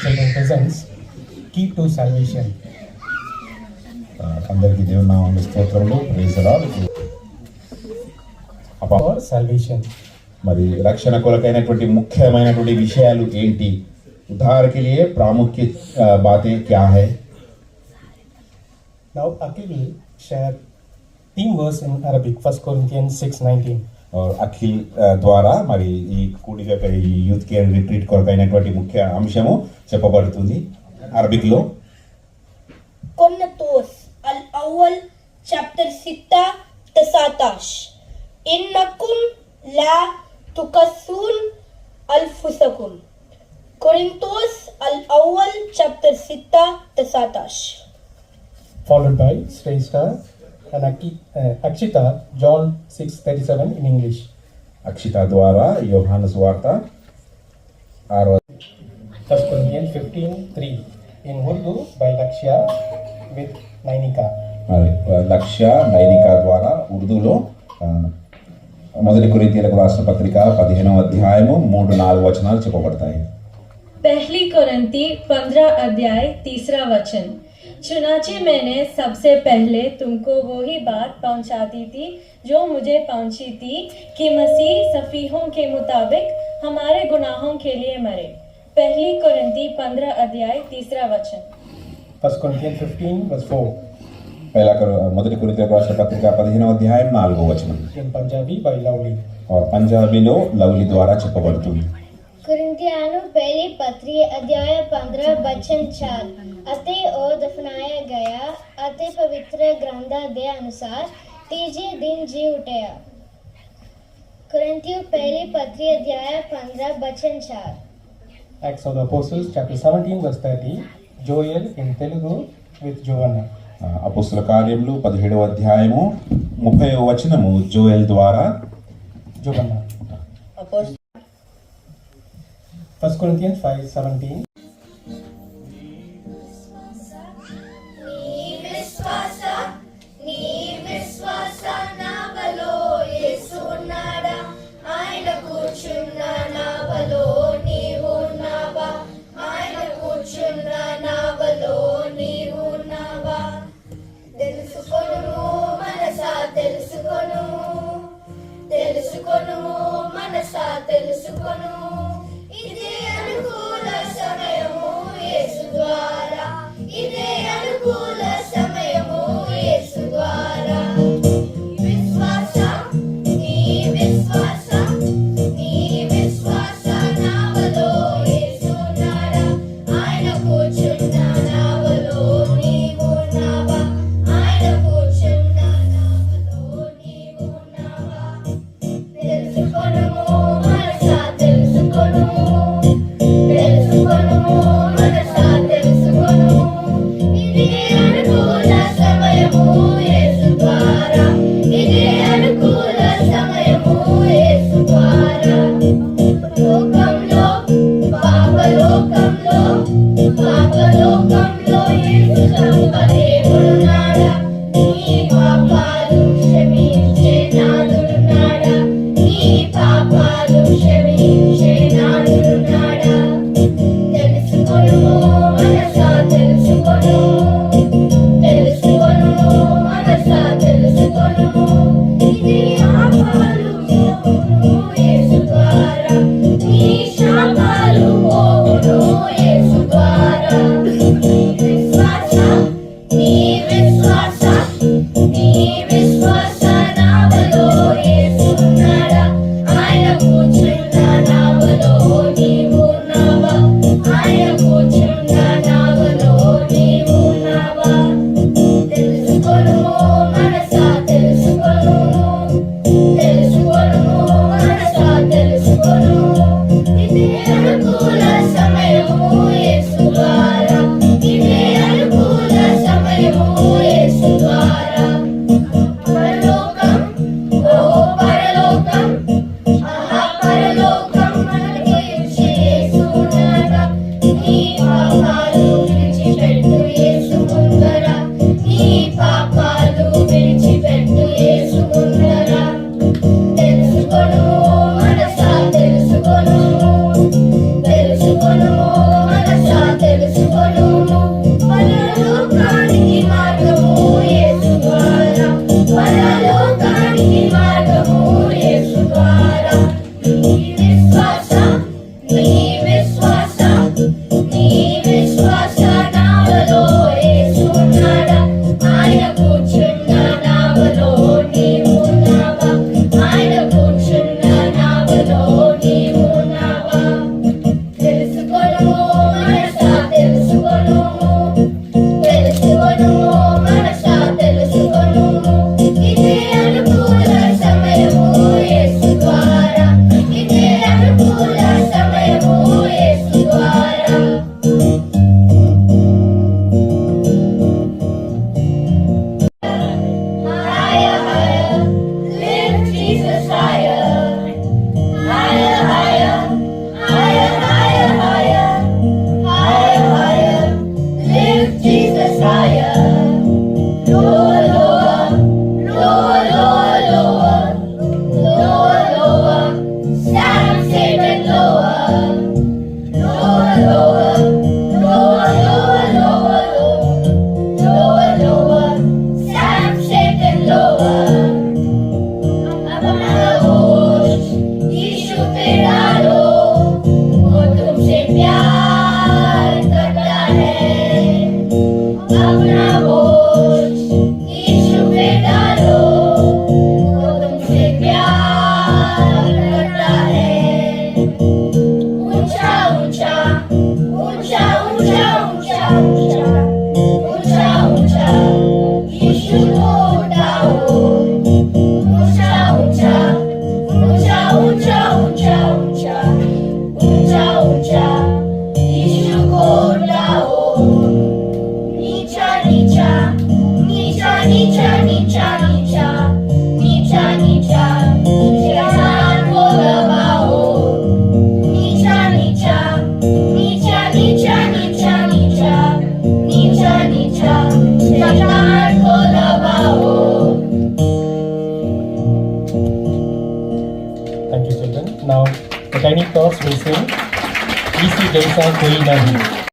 children presents key to salvation. అందరికీ దేవుని నామములో స్తోత్రములు. Praise the lord. For salvation. మరి రక్షణ కొరకైనటువంటి ముఖ్యమైనటువంటి విషయాలు ఏంటి? उद्धार के लिए प्रामुख्य बातें क्या है? Now Akhil will share theme verse in Arabic, 1 Corinthians 6:19. और అఖిల్ ద్వారా మరి ఈ కూడిక ఈ యూత్ కేర్ రిట్రీట్ కొరకైనటువంటి ముఖ్య అంశము చెప్పబడుతుంది అరబిక్ లో. కొన్నతోస్ అల్ అవల్ చాప్టర్ 6:19 ఇన్నకుం లా తుకస్సూన్ అల్ఫుసకుం. కొరింథోస్ అల్ అవల్ chapter 6:19. Followed by Shrestha and Akshita, John 6:37 in English. Akshita ద్వారా యోహాను సువార్త 1 Corinthians 15:3 in Urdu by Lakshya with Nainika. లక్ష్య నైనిక ద్వారా ఉర్దూలో మొదటి కొరింథీయులకు రాసిన పత్రిక 15వ అధ్యాయము 3-4 వచనాలు చెప్పబడతాయి. पहली कोरिन्थी 15 अध्याय 3 वचन. चुनाचे मैंने सबसे पहले तुमको वही बात पहुंचा दी थी जो मुझे पहुंची थी कि मसीह सफीहों के मुताबिक हमारे गुनाहों के लिए मरे. पहली कोरिन्थी 15 अध्याय 3 वचन. 1 Corinthians 15 verse 4 మొదటి కొరింథీయులకు రాసిన పత్రిక 15వ అధ్యాయం 4వ వచనం in Punjabi by Lovely. పంజాబీలో లవ్లీ ద్వారా చెప్పబడుతుంది. कुरिन्थियानु पहली पत्री अध्याय 15 वचन 4 अते और दफनाया गया अते पवित्र ग्रंथ दे अनुसार तीजे दिन जी उठया. कुरिन्थियों पहली पत्री अध्याय 15 वचन 4. Acts of the Apostles chapter 17 verse 30 Joel in Telugu with Giovanna. అపోస్తుల కార్యములు 17వ అధ్యాయము 30వ వచనము జోయల్ ద్వారా Giovanna. 1 Corinthians 5:17 నీ విశ్వాస నావలో యేసున్నాడా, ఆయన కూర్చున్న నావలో నీవున్నావా, ఆయన కూర్చున్న నావలో నీవున్నావా. తెలుసుకొను మనసా తెలుసుకొను, తెలుసుకొను మనసా తెలుసుకొను, ఇది అనుకూల సమయం. नीचा नीचा नीचा नीचा नीचा शैतान को दबाओ नीचा नीचा नीचा नीचा नीचा नीचा नीचा नीचा शैतान को दबाओ. Thank you, children. Now, the tiny tots will sing, Easy Days are Koi Nahi.